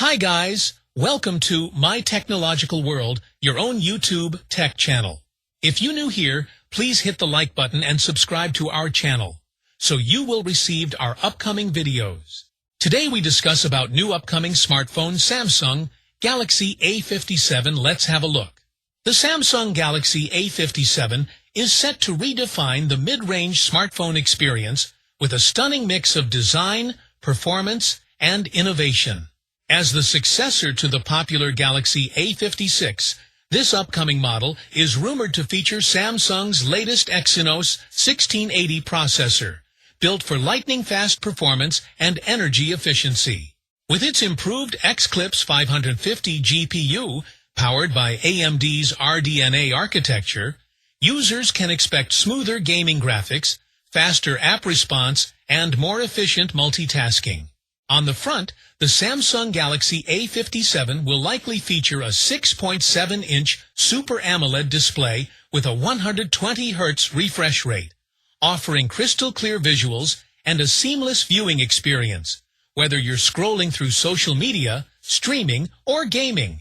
Hi guys, welcome to My Technological World, your own YouTube tech channel. If you're new here, please hit the like button and subscribe to our channel, so you will receive our upcoming videos. Today we discuss about new upcoming smartphone Samsung Galaxy A57. Let's have a look. The Samsung Galaxy A57 is set to redefine the mid-range smartphone experience with a stunning mix of design, performance, and innovation. As the successor to the popular Galaxy A56, this upcoming model is rumored to feature Samsung's latest Exynos 1680 processor, built for lightning-fast performance and energy efficiency. With its improved Xclipse 550 GPU, powered by AMD's RDNA architecture, users can expect smoother gaming graphics, faster app response, and more efficient multitasking. On the front, the Samsung Galaxy A57 will likely feature a 6.7-inch Super AMOLED display with a 120 Hz refresh rate, offering crystal-clear visuals and a seamless viewing experience, whether you're scrolling through social media, streaming, or gaming.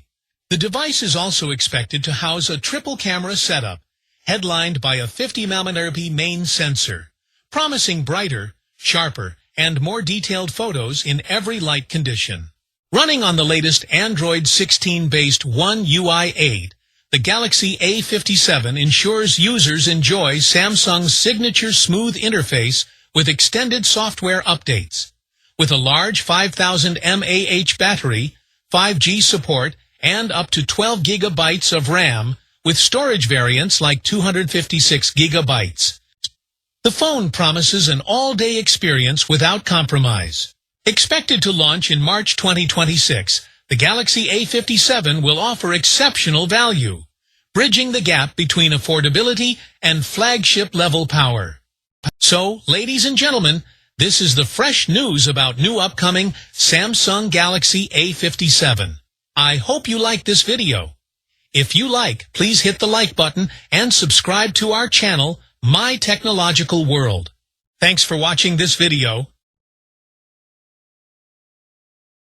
The device is also expected to house a triple-camera setup, headlined by a 50-megapixel main sensor, promising brighter, sharper, and more detailed photos in every light condition. Running on the latest Android 16-based One UI 8, the Galaxy A57 ensures users enjoy Samsung's signature smooth interface with extended software updates. With a large 5000 mAh battery, 5G support, and up to 12 GB of RAM, with storage variants like 256 GB. The phone promises an all-day experience without compromise. Expected to launch in March 2026, the Galaxy A57 will offer exceptional value, bridging the gap between affordability and flagship-level power. So, ladies and gentlemen, this is the fresh news about new upcoming Samsung Galaxy A57. I hope you like this video. If you like, please hit the like button and subscribe to our channel, My Technological World. Thanks for watching this video.